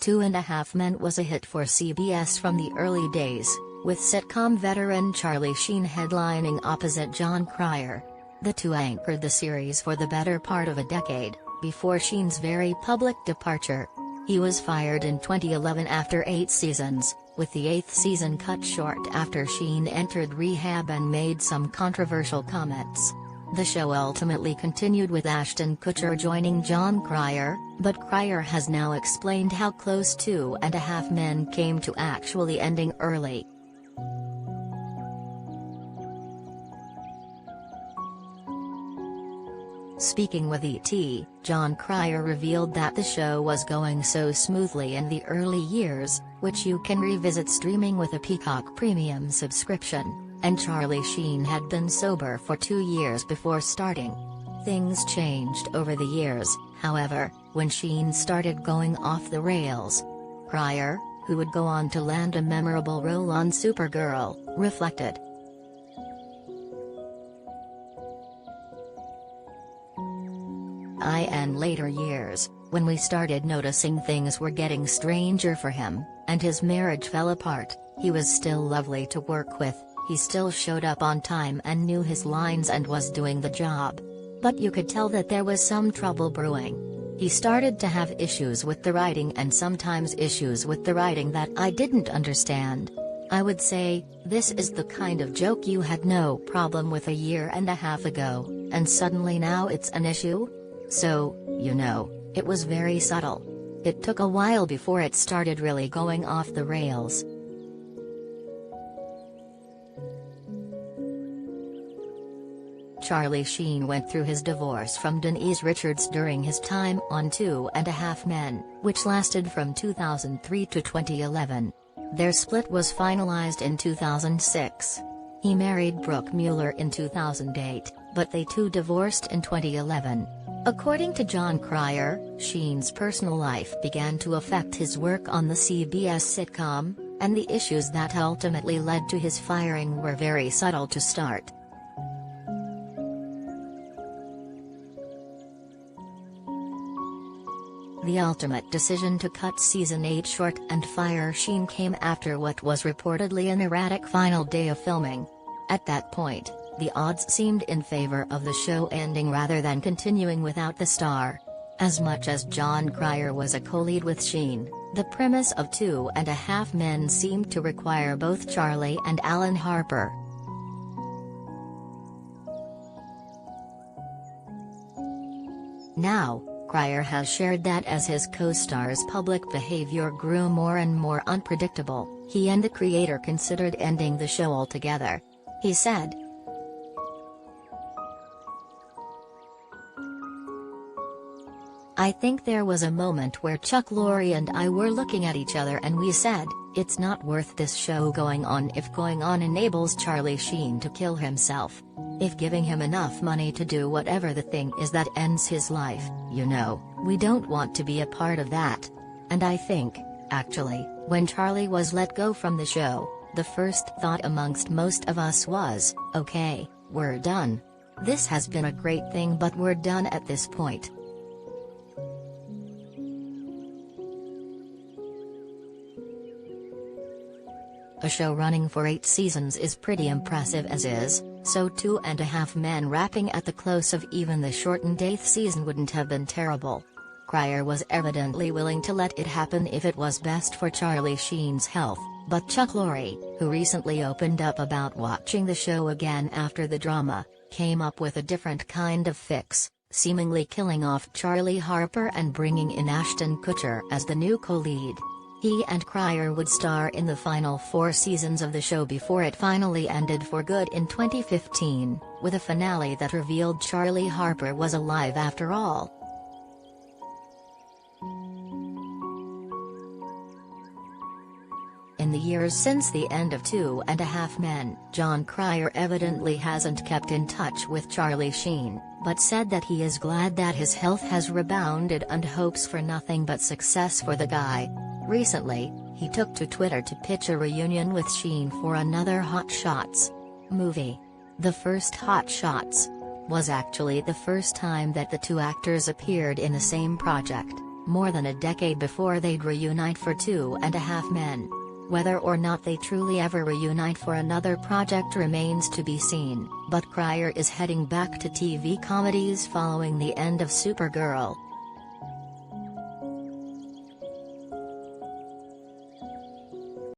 Two and a Half Men was a hit for CBS from the early days, with sitcom veteran Charlie Sheen headlining opposite Jon Cryer. The two anchored the series for the better part of a decade, before Sheen's very public departure. He was fired in 2011 after 8 seasons, with the 8th season cut short after Sheen entered rehab and made some controversial comments. The show ultimately continued with Ashton Kutcher joining Jon Cryer, but Cryer has now explained how close Two and a Half Men came to actually ending early. Speaking with ET, Jon Cryer revealed that the show was going so smoothly in the early years, which you can revisit streaming with a Peacock Premium subscription, and Charlie Sheen had been sober for 2 years before starting. Things changed over the years, however, when Sheen started going off the rails. Cryer, who would go on to land a memorable role on Supergirl, reflected. In later years, when we started noticing things were getting stranger for him, and his marriage fell apart, he was still lovely to work with, he still showed up on time and knew his lines and was doing the job. But you could tell that there was some trouble brewing. He started to have issues with the writing and sometimes issues with the writing that I didn't understand. I would say, this is the kind of joke you had no problem with a year and a half ago, and suddenly now it's an issue? So, it was very subtle. It took a while before it started really going off the rails. Charlie Sheen went through his divorce from Denise Richards during his time on Two and a Half Men, which lasted from 2003 to 2011. Their split was finalized in 2006. He married Brooke Mueller in 2008, but they too divorced in 2011. According to Jon Cryer, Sheen's personal life began to affect his work on the CBS sitcom, and the issues that ultimately led to his firing were very subtle to start. The ultimate decision to cut Season 8 short and fire Sheen came after what was reportedly an erratic final day of filming. At that point, the odds seemed in favor of the show ending rather than continuing without the star. As much as Jon Cryer was a co-lead with Sheen, the premise of Two and a Half Men seemed to require both Charlie and Alan Harper. Now, Cryer has shared that as his co-star's public behavior grew more and more unpredictable, he and the creator considered ending the show altogether. He said, "I think there was a moment where Chuck Lorre and I were looking at each other and we said, it's not worth this show going on if going on enables Charlie Sheen to kill himself. If giving him enough money to do whatever the thing is that ends his life, we don't want to be a part of that." And I think, actually, when Charlie was let go from the show, the first thought amongst most of us was, okay, we're done. This has been a great thing but we're done at this point. A show running for 8 seasons is pretty impressive as is, so Two and a Half Men wrapping at the close of even the shortened 8th season wouldn't have been terrible. Cryer was evidently willing to let it happen if it was best for Charlie Sheen's health, but Chuck Lorre, who recently opened up about watching the show again after the drama, came up with a different kind of fix, seemingly killing off Charlie Harper and bringing in Ashton Kutcher as the new co-lead. He and Cryer would star in the final 4 seasons of the show before it finally ended for good in 2015, with a finale that revealed Charlie Harper was alive after all. In the years since the end of Two and a Half Men, Jon Cryer evidently hasn't kept in touch with Charlie Sheen, but said that he is glad that his health has rebounded and hopes for nothing but success for the guy. Recently, he took to Twitter to pitch a reunion with Sheen for another Hot Shots movie. The first Hot Shots was actually the first time that the two actors appeared in the same project. more than a decade before they'd reunite for 2.5 Men. Whether or not they truly ever reunite for another project remains to be seen, but Cryer is heading back to TV comedies following the end of Supergirl,